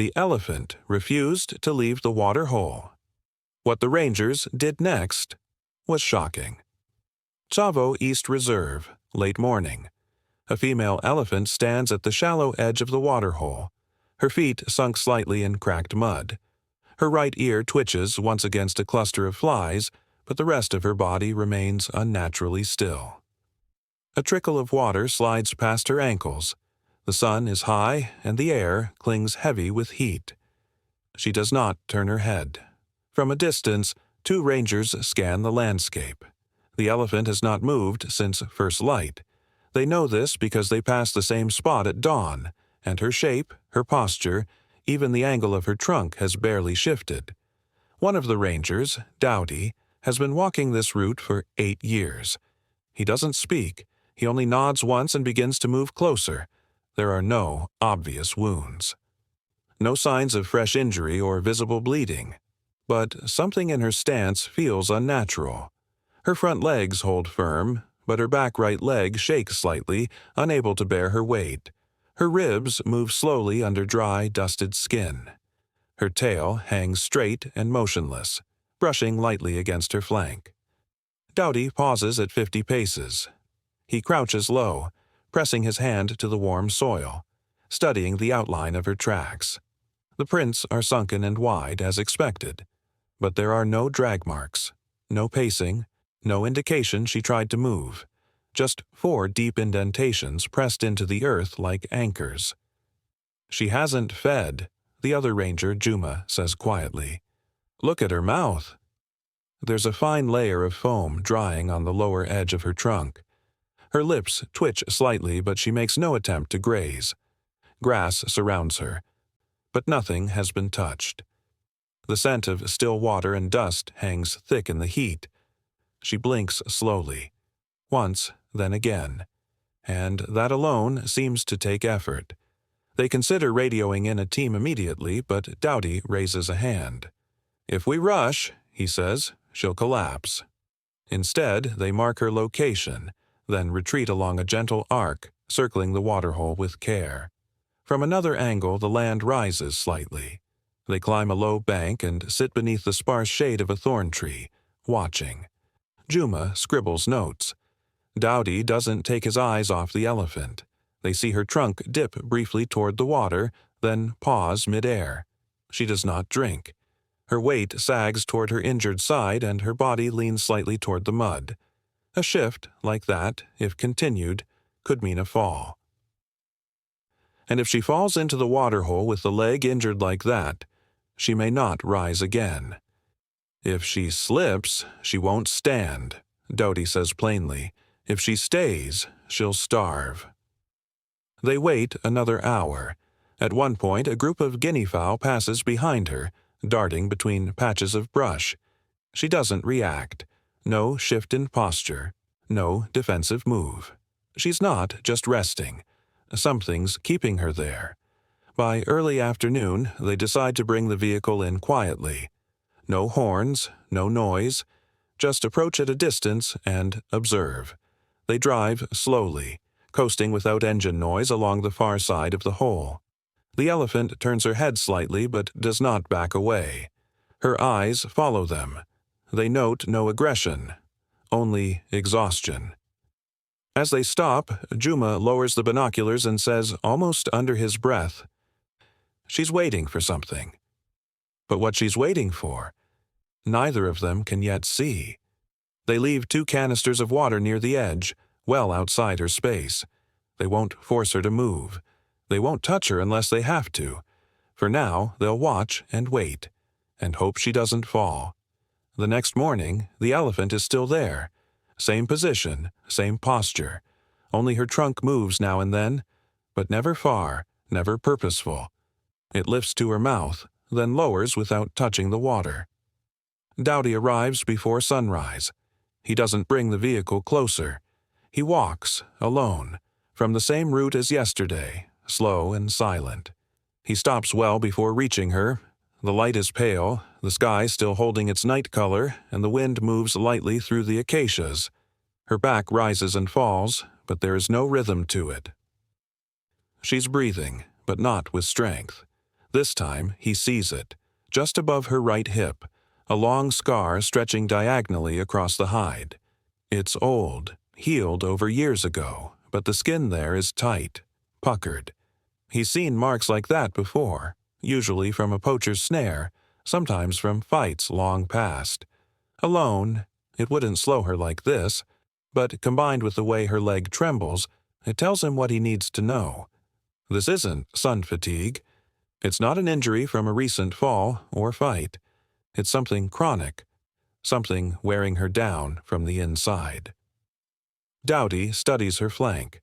The elephant refused to leave the water hole. What the rangers did next was shocking. Tsavo East Reserve, late morning. A female elephant stands at the shallow edge of the water hole, her feet sunk slightly in cracked mud. Her right ear twitches once against a cluster of flies, but the rest of her body remains unnaturally still. A trickle of water slides past her ankles. The sun is high, and the air clings heavy with heat. She does not turn her head. From a distance, two rangers scan the landscape. The elephant has not moved since first light. They know this because they passed the same spot at dawn, and her shape, her posture, even the angle of her trunk has barely shifted. One of the rangers, Dowdy, has been walking this route for 8 years. He doesn't speak. He only nods once and begins to move closer. There are no obvious wounds. No signs of fresh injury or visible bleeding. But something in her stance feels unnatural. Her front legs hold firm, but her back right leg shakes slightly, unable to bear her weight. Her ribs move slowly under dry, dusted skin. Her tail hangs straight and motionless, brushing lightly against her flank. Dowdy pauses at 50 paces. He crouches low, pressing his hand to the warm soil, studying the outline of her tracks. The prints are sunken and wide, as expected, but there are no drag marks, no pacing, no indication she tried to move, just 4 deep indentations pressed into the earth like anchors. She hasn't fed, the other ranger, Juma, says quietly. Look at her mouth. There's a fine layer of foam drying on the lower edge of her trunk. Her lips twitch slightly, but she makes no attempt to graze. Grass surrounds her, but nothing has been touched. The scent of still water and dust hangs thick in the heat. She blinks slowly, once, then again, and that alone seems to take effort. They consider radioing in a team immediately, but Dowdy raises a hand. If we rush, he says, she'll collapse. Instead, they mark her location, then retreat along a gentle arc, circling the waterhole with care. From another angle, the land rises slightly. They climb a low bank and sit beneath the sparse shade of a thorn tree, watching. Juma scribbles notes. Dowdy doesn't take his eyes off the elephant. They see her trunk dip briefly toward the water, then pause mid-air. She does not drink. Her weight sags toward her injured side and her body leans slightly toward the mud. A shift like that, if continued, could mean a fall. And if she falls into the waterhole with the leg injured like that, she may not rise again. If she slips, she won't stand, Dowdy says plainly. If she stays, she'll starve. They wait another hour. At one point, a group of guinea fowl passes behind her, darting between patches of brush. She doesn't react. No shift in posture. No defensive move. She's not just resting. Something's keeping her there. By early afternoon, they decide to bring the vehicle in quietly. No horns, no noise. Just approach at a distance and observe. They drive slowly, coasting without engine noise along the far side of the hole. The elephant turns her head slightly but does not back away. Her eyes follow them. They note no aggression, only exhaustion. As they stop, Juma lowers the binoculars and says, almost under his breath, she's waiting for something. But what she's waiting for, neither of them can yet see. They leave 2 canisters of water near the edge, well outside her space. They won't force her to move. They won't touch her unless they have to. For now, they'll watch and wait, and hope she doesn't fall. The next morning, the elephant is still there. Same position, same posture. Only her trunk moves now and then, but never far, never purposeful. It lifts to her mouth, then lowers without touching the water. Dowdy arrives before sunrise. He doesn't bring the vehicle closer. He walks, alone, from the same route as yesterday, slow and silent. He stops well before reaching her. The light is pale, the sky still holding its night color, and the wind moves lightly through the acacias. Her back rises and falls, but there is no rhythm to it. She's breathing, but not with strength. This time he sees it, just above her right hip, a long scar stretching diagonally across the hide. It's old, healed over years ago, but the skin there is tight, puckered. He's seen marks like that before, usually from a poacher's snare, sometimes from fights long past. Alone, it wouldn't slow her like this, but combined with the way her leg trembles, it tells him what he needs to know. This isn't sun fatigue. It's not an injury from a recent fall or fight. It's something chronic, something wearing her down from the inside. Dowdy studies her flank.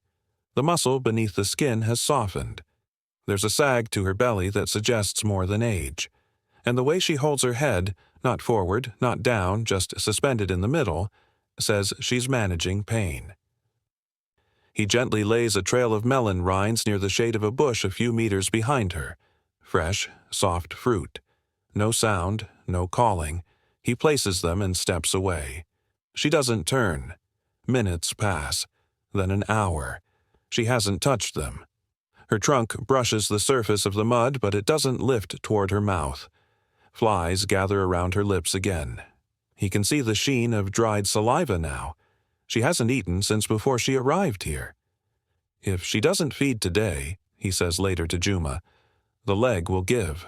The muscle beneath the skin has softened. There's a sag to her belly that suggests more than age. And the way she holds her head, not forward, not down, just suspended in the middle, says she's managing pain. He gently lays a trail of melon rinds near the shade of a bush a few meters behind her. Fresh, soft fruit. No sound, no calling. He places them and steps away. She doesn't turn. Minutes pass, then an hour. She hasn't touched them. Her trunk brushes the surface of the mud, but it doesn't lift toward her mouth. Flies gather around her lips again. He can see the sheen of dried saliva now. She hasn't eaten since before she arrived here. If she doesn't feed today, he says later to Juma, the leg will give.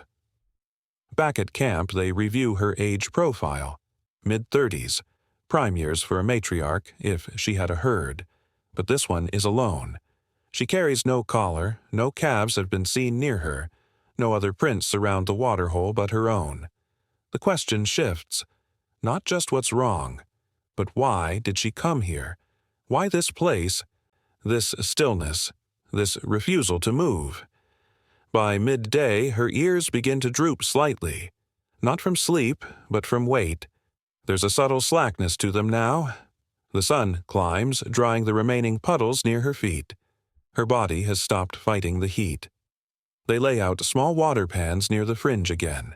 Back at camp, they review her age profile. Mid-30s, prime years for a matriarch if she had a herd. But this one is alone. She carries no collar, no calves have been seen near her, no other prints surround the waterhole but her own. The question shifts. Not just what's wrong, but why did she come here? Why this place? This stillness? This refusal to move? By midday, her ears begin to droop slightly. Not from sleep, but from weight. There's a subtle slackness to them now. The sun climbs, drying the remaining puddles near her feet. Her body has stopped fighting the heat. They lay out small water pans near the fringe again.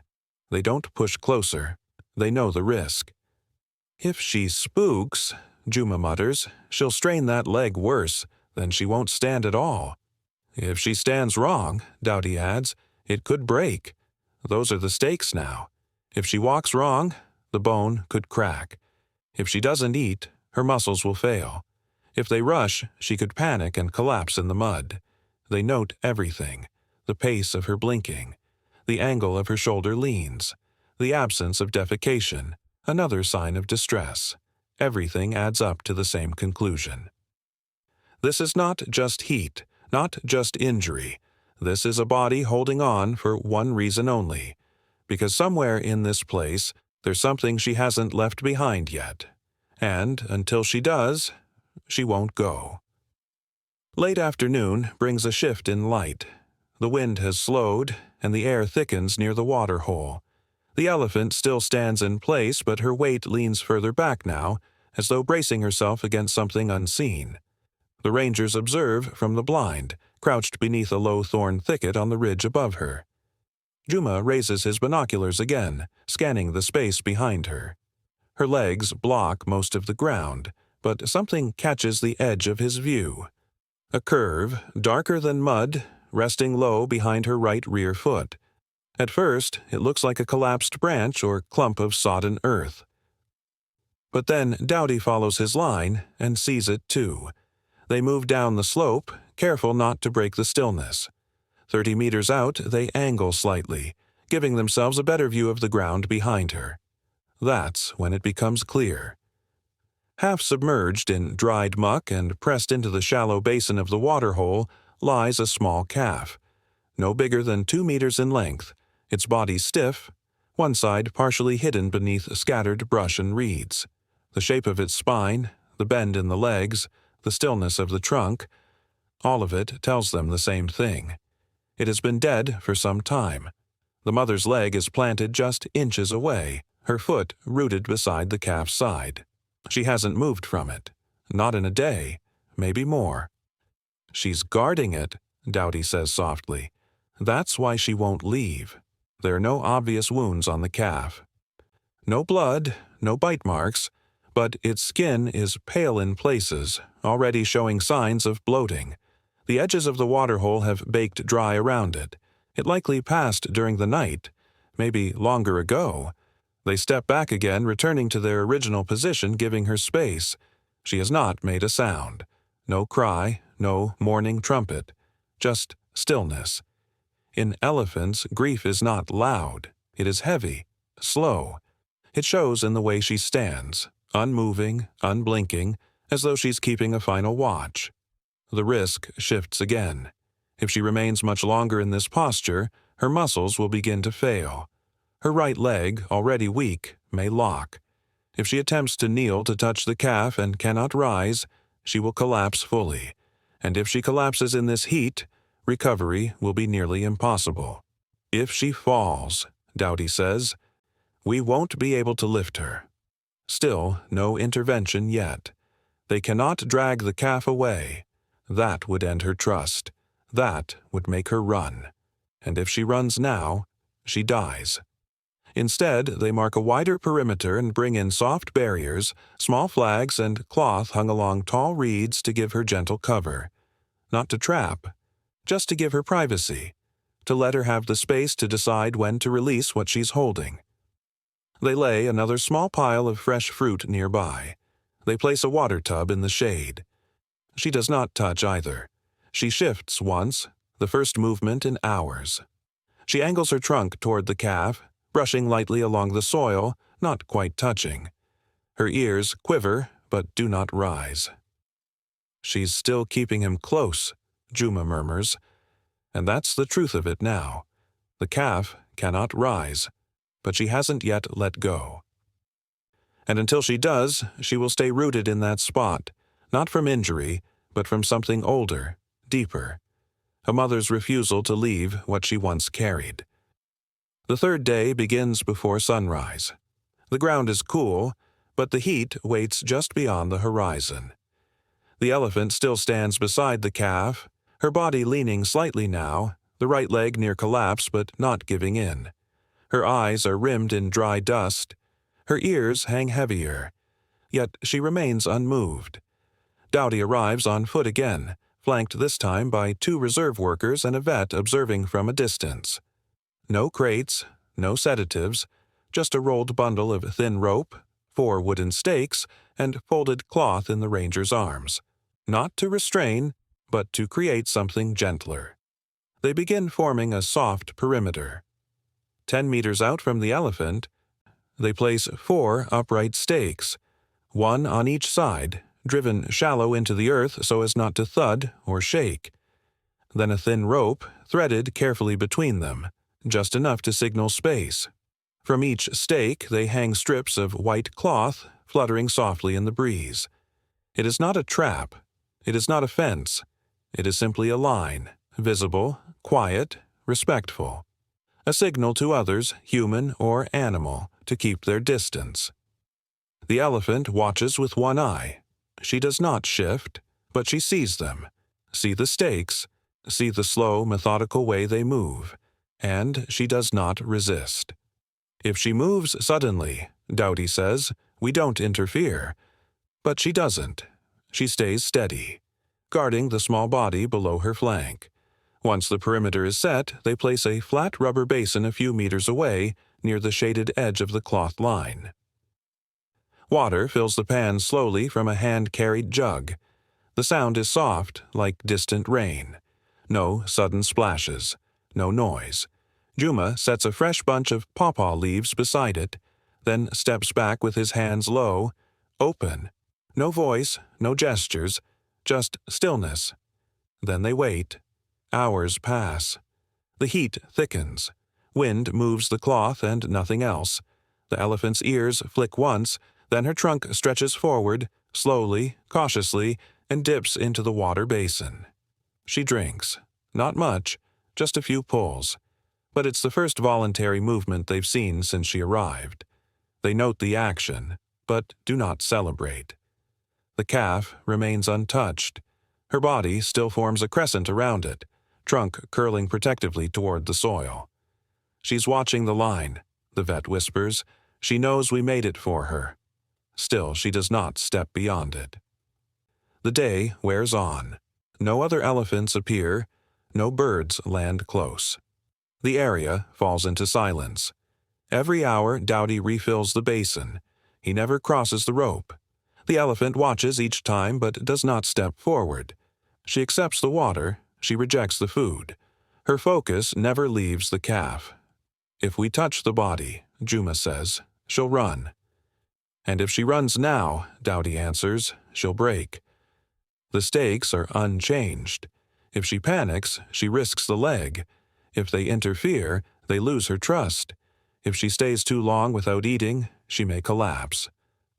They don't push closer. They know the risk. If she spooks, Juma mutters, she'll strain that leg worse, then she won't stand at all. If she stands wrong, Dowdy adds, it could break. Those are the stakes now. If she walks wrong, the bone could crack. If she doesn't eat, her muscles will fail. If they rush, she could panic and collapse in the mud. They note everything, the pace of her blinking, the angle of her shoulder leans, the absence of defecation, another sign of distress. Everything adds up to the same conclusion. This is not just heat, not just injury. This is a body holding on for one reason only, because somewhere in this place there's something she hasn't left behind yet. And until she does, she won't go. Late afternoon brings a shift in light. The wind has slowed, and the air thickens near the water hole. The elephant still stands in place, but her weight leans further back now, as though bracing herself against something unseen. The rangers observe from the blind, crouched beneath a low thorn thicket on the ridge above her. Juma raises his binoculars again, scanning the space behind her. Her legs block most of the ground, but something catches the edge of his view. A curve, darker than mud, resting low behind her right rear foot. At first, it looks like a collapsed branch or clump of sodden earth. But then Dowdy follows his line and sees it too. They move down the slope, careful not to break the stillness. 30 meters out, they angle slightly, giving themselves a better view of the ground behind her. That's when it becomes clear. Half submerged in dried muck and pressed into the shallow basin of the waterhole lies a small calf. No bigger than 2 meters in length, its body stiff, one side partially hidden beneath scattered brush and reeds. The shape of its spine, the bend in the legs, the stillness of the trunk, all of it tells them the same thing. It has been dead for some time. The mother's leg is planted just inches away, her foot rooted beside the calf's side. She hasn't moved from it. Not in a day, maybe more. She's guarding it, Dowdy says softly. That's why she won't leave. There are no obvious wounds on the calf. No blood, no bite marks, but its skin is pale in places, already showing signs of bloating. The edges of the waterhole have baked dry around it. It likely passed during the night, maybe longer ago. They step back again, returning to their original position, giving her space. She has not made a sound. No cry, no mourning trumpet. Just stillness. In elephants, grief is not loud. It is heavy, slow. It shows in the way she stands, unmoving, unblinking, as though she's keeping a final watch. The risk shifts again. If she remains much longer in this posture, her muscles will begin to fail. Her right leg, already weak, may lock. If she attempts to kneel to touch the calf and cannot rise, she will collapse fully. And if she collapses in this heat, recovery will be nearly impossible. If she falls, Doughty says, we won't be able to lift her. Still, no intervention yet. They cannot drag the calf away. That would end her trust. That would make her run. And if she runs now, she dies. Instead, they mark a wider perimeter and bring in soft barriers, small flags, and cloth hung along tall reeds to give her gentle cover. Not to trap, just to give her privacy, to let her have the space to decide when to release what she's holding. They lay another small pile of fresh fruit nearby. They place a water tub in the shade. She does not touch either. She shifts once, the first movement in hours. She angles her trunk toward the calf, brushing lightly along the soil, not quite touching. Her ears quiver, but do not rise. She's still keeping him close, Juma murmurs. And that's the truth of it now. The calf cannot rise, but she hasn't yet let go. And until she does, she will stay rooted in that spot, not from injury, but from something older, deeper. A mother's refusal to leave what she once carried. The third day begins before sunrise. The ground is cool, but the heat waits just beyond the horizon. The elephant still stands beside the calf, her body leaning slightly now, the right leg near collapse but not giving in. Her eyes are rimmed in dry dust. Her ears hang heavier. Yet she remains unmoved. Doughty arrives on foot again, flanked this time by 2 reserve workers and a vet observing from a distance. No crates, no sedatives, just a rolled bundle of thin rope, 4 wooden stakes, and folded cloth in the ranger's arms. Not to restrain, but to create something gentler. They begin forming a soft perimeter. 10 meters out from the elephant, they place 4 upright stakes, 1 on each side, driven shallow into the earth so as not to thud or shake. Then a thin rope, threaded carefully between them, just enough to signal space. From each stake they hang strips of white cloth, fluttering softly in the breeze. It is not a trap. It is not a fence. It is simply a line, visible, quiet, respectful. A signal to others, human or animal, to keep their distance. The elephant watches with one eye. She does not shift, but she sees them, see the stakes, see the slow, methodical way they move, and she does not resist. If she moves suddenly, Doughty says, we don't interfere. But she doesn't. She stays steady, guarding the small body below her flank. Once the perimeter is set, they place a flat rubber basin a few meters away, near the shaded edge of the cloth line. Water fills the pan slowly from a hand-carried jug. The sound is soft, like distant rain. No sudden splashes, no noise. Juma sets a fresh bunch of pawpaw leaves beside it, then steps back with his hands low, open. No voice, no gestures, just stillness. Then they wait. Hours pass. The heat thickens. Wind moves the cloth and nothing else. The elephant's ears flick once, then her trunk stretches forward, slowly, cautiously, and dips into the water basin. She drinks. Not much, just a few pulls. But it's the first voluntary movement they've seen since she arrived. They note the action, but do not celebrate. The calf remains untouched. Her body still forms a crescent around it, trunk curling protectively toward the soil. She's watching the line, the vet whispers. She knows we made it for her. Still, she does not step beyond it. The day wears on. No other elephants appear. No birds land close. The area falls into silence. Every hour, Dowdy refills the basin. He never crosses the rope. The elephant watches each time but does not step forward. She accepts the water. She rejects the food. Her focus never leaves the calf. If we touch the body, Juma says, she'll run. And if she runs now, Dowdy answers, she'll break. The stakes are unchanged. If she panics, she risks the leg. If they interfere, they lose her trust. If she stays too long without eating, she may collapse.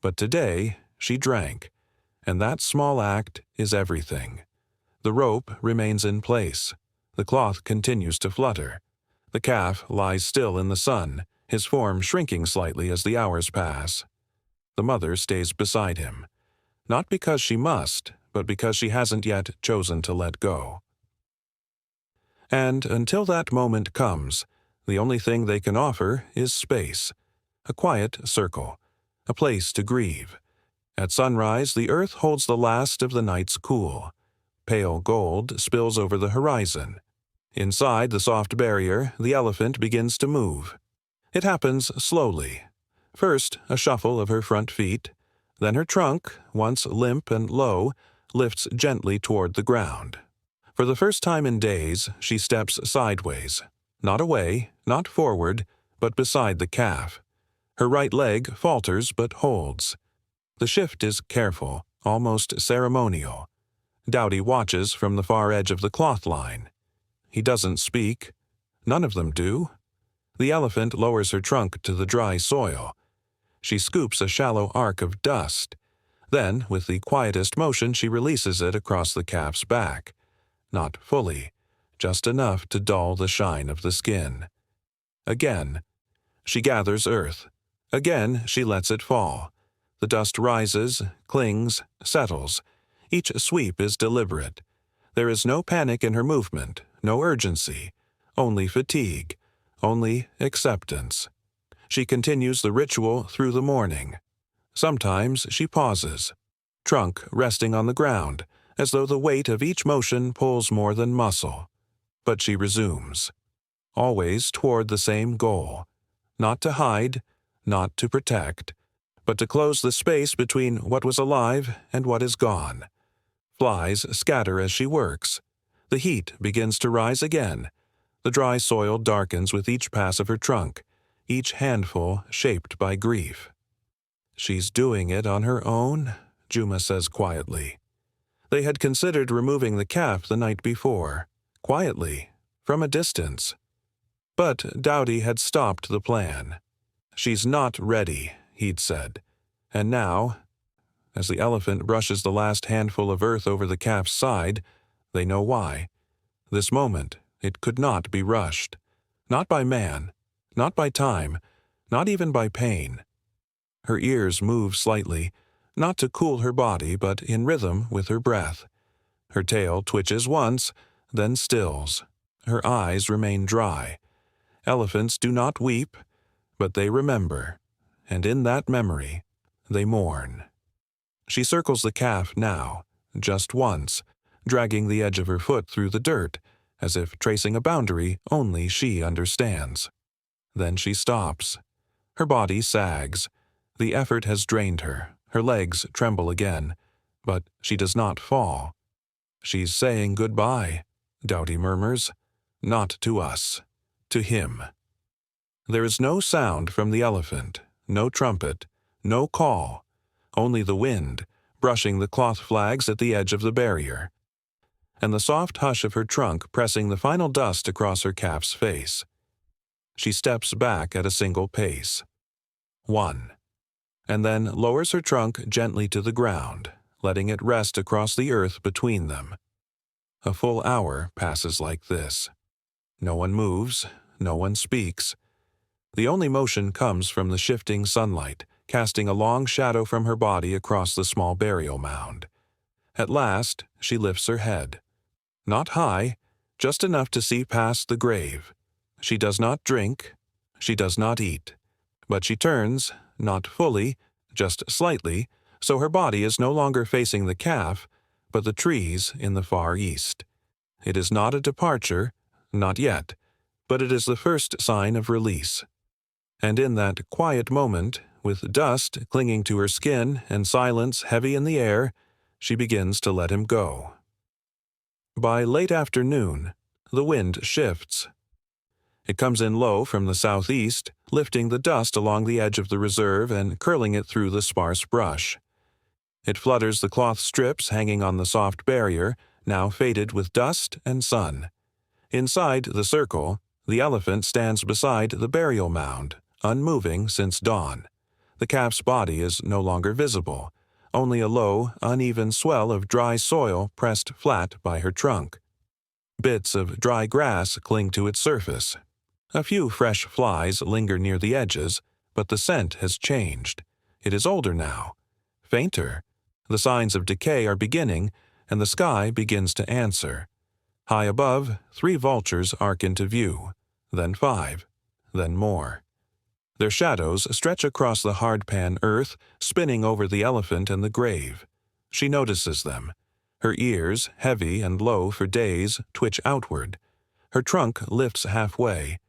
But today, she drank. And that small act is everything. The rope remains in place. The cloth continues to flutter. The calf lies still in the sun, his form shrinking slightly as the hours pass. The mother stays beside him. Not because she must, but because she hasn't yet chosen to let go. And until that moment comes, the only thing they can offer is space, a quiet circle, a place to grieve. At sunrise, the earth holds the last of the night's cool. Pale gold spills over the horizon. Inside the soft barrier, the elephant begins to move. It happens slowly. First, a shuffle of her front feet. Then her trunk, once limp and low, lifts gently toward the ground. For the first time in days, she steps sideways. Not away, not forward, but beside the calf. Her right leg falters but holds. The shift is careful, almost ceremonial. Dowdy watches from the far edge of the cloth line. He doesn't speak. None of them do. The elephant lowers her trunk to the dry soil. She scoops a shallow arc of dust. Then, with the quietest motion, she releases it across the calf's back. Not fully, just enough to dull the shine of the skin. Again, she gathers earth. Again, she lets it fall. The dust rises, clings, settles. Each sweep is deliberate. There is no panic in her movement, no urgency, only fatigue, only acceptance. She continues the ritual through the morning. Sometimes she pauses, trunk resting on the ground, as though the weight of each motion pulls more than muscle. But she resumes, always toward the same goal, not to hide, not to protect, but to close the space between what was alive and what is gone. Flies scatter as she works. The heat begins to rise again. The dry soil darkens with each pass of her trunk, each handful shaped by grief. She's doing it on her own, Juma says quietly. They had considered removing the calf the night before, quietly, from a distance. But Dowdy had stopped the plan. She's not ready, he'd said. And now, as the elephant brushes the last handful of earth over the calf's side, they know why. This moment, it could not be rushed. Not by man, not by time, not even by pain. Her ears move slightly, not to cool her body, but in rhythm with her breath. Her tail twitches once, then stills. Her eyes remain dry. Elephants do not weep, but they remember, and in that memory, they mourn. She circles the calf now, just once, dragging the edge of her foot through the dirt, as if tracing a boundary only she understands. Then she stops. Her body sags. The effort has drained her. Her legs tremble again, but she does not fall. She's saying goodbye, Dowdy murmurs. Not to us, to him. There is no sound from the elephant, no trumpet, no call, only the wind, brushing the cloth flags at the edge of the barrier, and the soft hush of her trunk pressing the final dust across her calf's face. She steps back at a single pace. 1. And then lowers her trunk gently to the ground, letting it rest across the earth between them. A full hour passes like this. No one moves, no one speaks. The only motion comes from the shifting sunlight, casting a long shadow from her body across the small burial mound. At last, she lifts her head. Not high, just enough to see past the grave. She does not drink, she does not eat. But she turns, not fully, just slightly, so her body is no longer facing the calf, but the trees in the far east. It is not a departure, not yet, but it is the first sign of release. And in that quiet moment, with dust clinging to her skin and silence heavy in the air, she begins to let him go. By late afternoon, the wind shifts. It comes in low from the southeast, lifting the dust along the edge of the reserve and curling it through the sparse brush. It flutters the cloth strips hanging on the soft barrier, now faded with dust and sun. Inside the circle, the elephant stands beside the burial mound, unmoving since dawn. The calf's body is no longer visible, only a low, uneven swell of dry soil pressed flat by her trunk. Bits of dry grass cling to its surface. A few fresh flies linger near the edges, but the scent has changed. It is older now, fainter. The signs of decay are beginning, and the sky begins to answer. High above, 3 vultures arc into view, then 5, then more. Their shadows stretch across the hardpan earth, spinning over the elephant and the grave. She notices them. Her ears, heavy and low for days, twitch outward. Her trunk lifts halfway,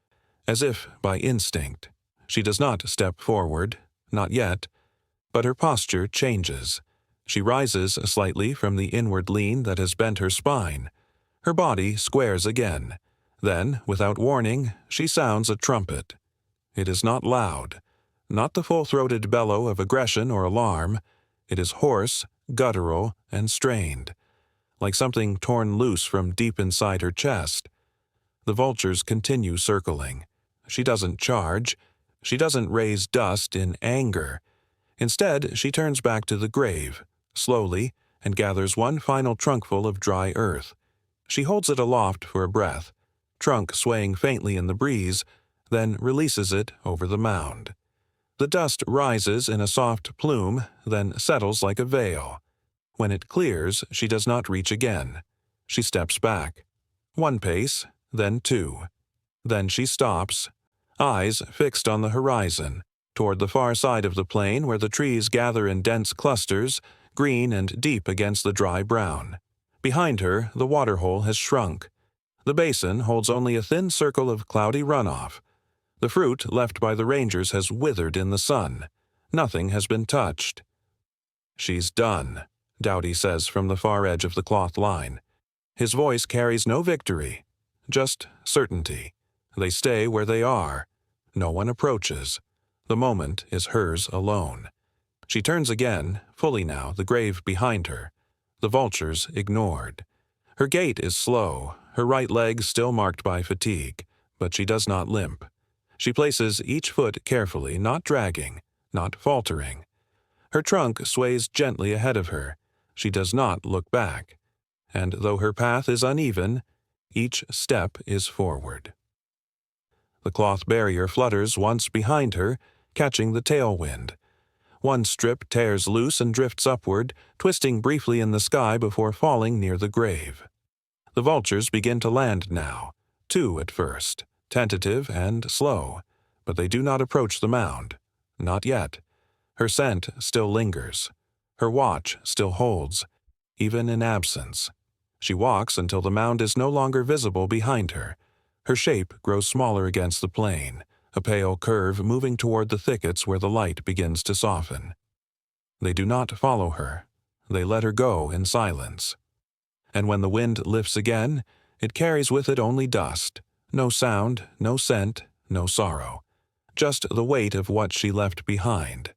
as if by instinct. She does not step forward, not yet, but her posture changes. She rises slightly from the inward lean that has bent her spine. Her body squares again. Then, without warning, she sounds a trumpet. It is not loud, not the full-throated bellow of aggression or alarm. It is hoarse, guttural, and strained, like something torn loose from deep inside her chest. The vultures continue circling. She doesn't charge. She doesn't raise dust in anger. Instead, she turns back to the grave, slowly, and gathers one final trunkful of dry earth. She holds it aloft for a breath, trunk swaying faintly in the breeze, then releases it over the mound. The dust rises in a soft plume, then settles like a veil. When it clears, she does not reach again. She steps back. 1 pace, then 2. Then she stops, eyes fixed on the horizon, toward the far side of the plain where the trees gather in dense clusters, green and deep against the dry brown. Behind her, the waterhole has shrunk. The basin holds only a thin circle of cloudy runoff. The fruit left by the rangers has withered in the sun. Nothing has been touched. "She's done," Doughty says from the far edge of the cloth line. His voice carries no victory, just certainty. They stay where they are. No one approaches. The moment is hers alone. She turns again, fully now, the grave behind her. The vultures ignored. Her gait is slow, her right leg still marked by fatigue, but she does not limp. She places each foot carefully, not dragging, not faltering. Her trunk sways gently ahead of her. She does not look back. And though her path is uneven, each step is forward. The cloth barrier flutters once behind her, catching the tailwind. One strip tears loose and drifts upward, twisting briefly in the sky before falling near the grave. The vultures begin to land now, 2 at first, tentative and slow, but they do not approach the mound. Not yet. Her scent still lingers. Her watch still holds, even in absence. She walks until the mound is no longer visible behind her. Her shape grows smaller against the plain, a pale curve moving toward the thickets where the light begins to soften. They do not follow her. They let her go in silence. And when the wind lifts again, it carries with it only dust. No sound, no scent, no sorrow. Just the weight of what she left behind.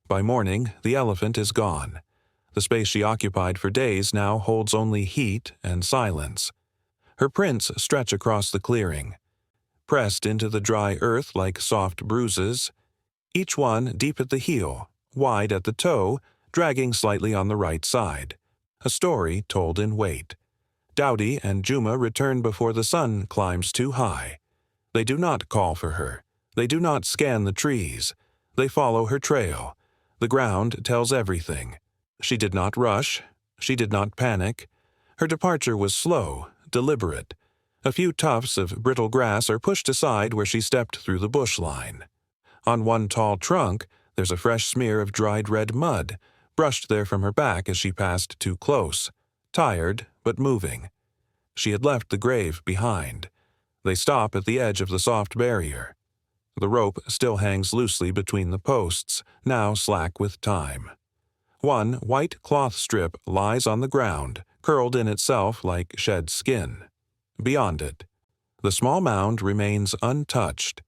By morning, the elephant is gone. The space she occupied for days now holds only heat and silence. Her prints stretch across the clearing, pressed into the dry earth like soft bruises, each one deep at the heel, wide at the toe, dragging slightly on the right side. A story told in wait. Doughty and Juma return before the sun climbs too high. They do not call for her. They do not scan the trees. They follow her trail. The ground tells everything. She did not rush. She did not panic. Her departure was slow, deliberate. A few tufts of brittle grass are pushed aside where she stepped through the bush line. On one tall trunk, there's a fresh smear of dried red mud, brushed there from her back as she passed too close, tired but moving. She had left the grave behind. They stop at the edge of the soft barrier. The rope still hangs loosely between the posts, now slack with time. One white cloth strip lies on the ground, curled in itself like shed skin. Beyond it, the small mound remains untouched.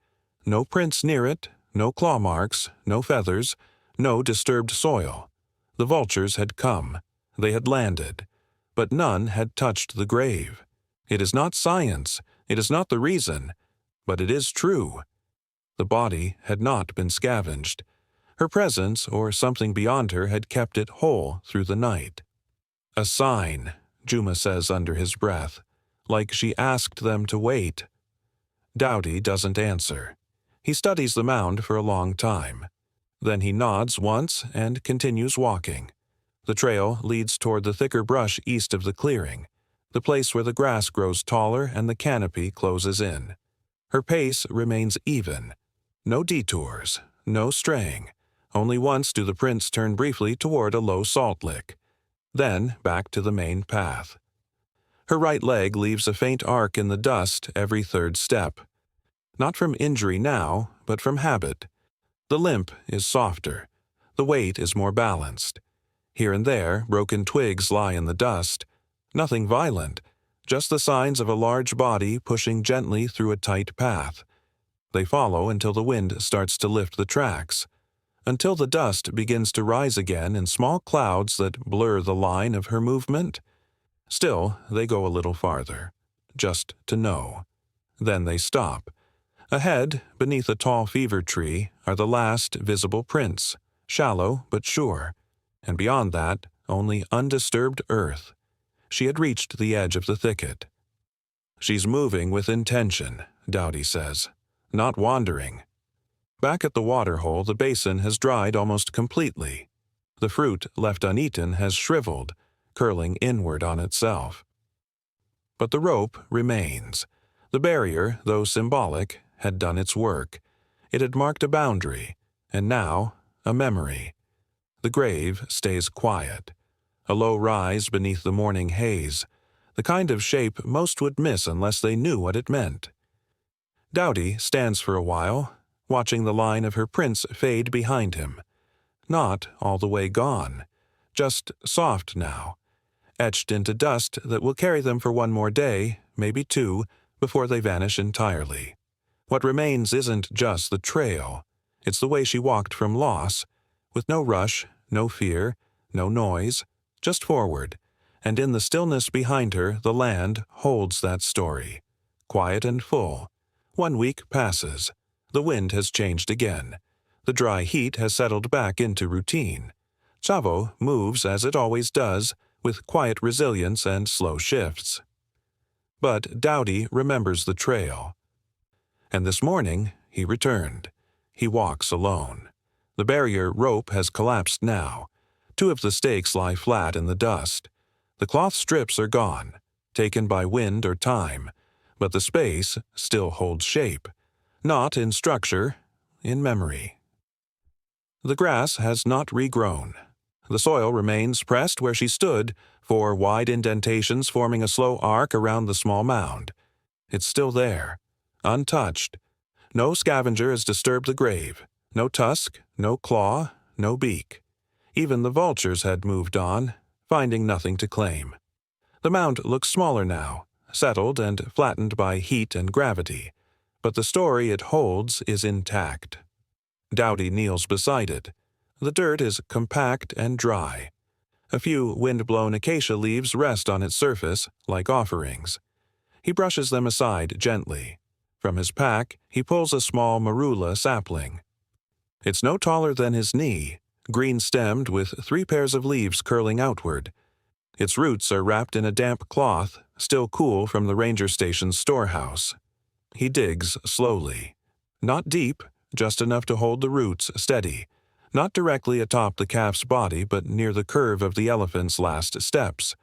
No prints near it, no claw marks, no feathers, no disturbed soil. The vultures had come. They had landed. But none had touched the grave. It is not science. It is not the reason. But it is true. The body had not been scavenged. Her presence, or something beyond her, had kept it whole through the night. A sign, Juma says under his breath, like she asked them to wait. Dowdy doesn't answer. He studies the mound for a long time. Then he nods once and continues walking. The trail leads toward the thicker brush east of the clearing, the place where the grass grows taller and the canopy closes in. Her pace remains even. No detours, no straying. Only once do the prints turn briefly toward a low salt lick. Then back to the main path. Her right leg leaves a faint arc in the dust every third step. Not from injury now, but from habit. The limp is softer. The weight is more balanced. Here and there, broken twigs lie in the dust. Nothing violent, just the signs of a large body pushing gently through a tight path. They follow until the wind starts to lift the tracks, until the dust begins to rise again in small clouds that blur the line of her movement. Still, they go a little farther, just to know. Then they stop. Ahead, beneath a tall fever tree, are the last visible prints, shallow but sure, and beyond that, only undisturbed earth. She had reached the edge of the thicket. She's moving with intention, Dowdy says, not wandering. Back at the water hole, the basin has dried almost completely. The fruit left uneaten has shriveled, curling inward on itself. But the rope remains. The barrier, though symbolic, had done its work. It had marked a boundary, and now a memory. The grave stays quiet. A low rise beneath the morning haze, the kind of shape most would miss unless they knew what it meant. Dowdy stands for a while, watching the line of her prints fade behind him. Not all the way gone, just soft now, etched into dust that will carry them for one more day, maybe two, before they vanish entirely. What remains isn't just the trail. It's the way she walked from loss, with no rush, no fear, no noise, just forward, and in the stillness behind her the land holds that story. Quiet and full. 1 week passes. The wind has changed again. The dry heat has settled back into routine. Chavo moves as it always does, with quiet resilience and slow shifts. But Dowdy remembers the trail. And this morning, he returned. He walks alone. The barrier rope has collapsed now. 2 of the stakes lie flat in the dust. The cloth strips are gone, taken by wind or time, but the space still holds shape. Not in structure, in memory. The grass has not regrown. The soil remains pressed where she stood, 4 wide indentations forming a slow arc around the small mound. It's still there, untouched. No scavenger has disturbed the grave. No tusk, no claw, no beak. Even the vultures had moved on, finding nothing to claim. The mound looks smaller now, settled and flattened by heat and gravity, but the story it holds is intact. Dowdy kneels beside it. The dirt is compact and dry. A few wind-blown acacia leaves rest on its surface, like offerings. He brushes them aside gently. From his pack, he pulls a small marula sapling. It's no taller than his knee, green-stemmed with 3 pairs of leaves curling outward. Its roots are wrapped in a damp cloth, still cool from the ranger station's storehouse. He digs slowly. Not deep, just enough to hold the roots steady. Not directly atop the calf's body, but near the curve of the elephant's last steps.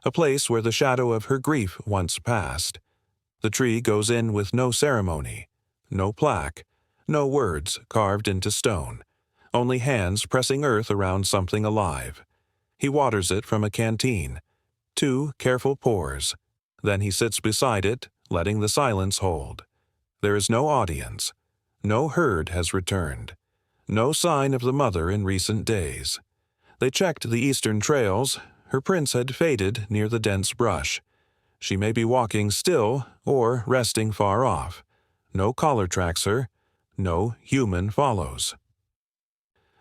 A place where the shadow of her grief once passed. The tree goes in with no ceremony, no plaque, no words carved into stone, only hands pressing earth around something alive. He waters it from a canteen. 2 careful pours. Then he sits beside it, letting the silence hold. There is no audience. No herd has returned. No sign of the mother in recent days. They checked the eastern trails. Her prints had faded near the dense brush. She may be walking still or resting far off. No collar tracks her. No human follows.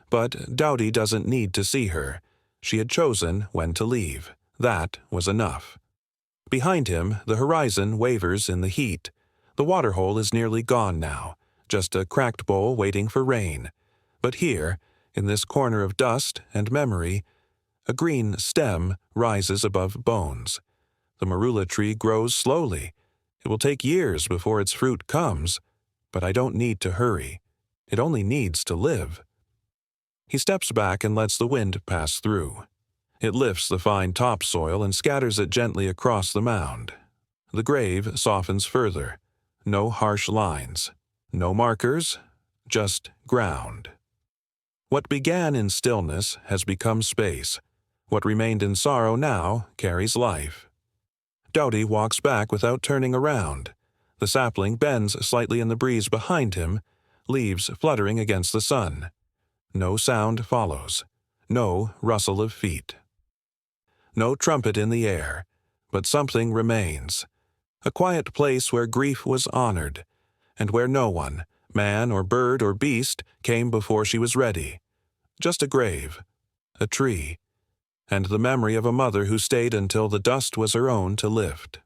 But Doughty doesn't need to see her. She had chosen when to leave. That was enough. Behind him, the horizon wavers in the heat. The waterhole is nearly gone now, just a cracked bowl waiting for rain. But here, in this corner of dust and memory, a green stem rises above bones. The marula tree grows slowly. It will take years before its fruit comes, but I don't need to hurry. It only needs to live. He steps back and lets the wind pass through. It lifts the fine topsoil and scatters it gently across the mound. The grave softens further. No harsh lines. No markers. Just ground. What began in stillness has become space. What remained in sorrow now carries life. Doughty walks back without turning around. The sapling bends slightly in the breeze behind him, leaves fluttering against the sun. No sound follows. No rustle of feet. No trumpet in the air, but something remains. A quiet place where grief was honored, and where no one, man or bird or beast, came before she was ready. Just a grave, a tree, and the memory of a mother who stayed until the dust was her own to lift.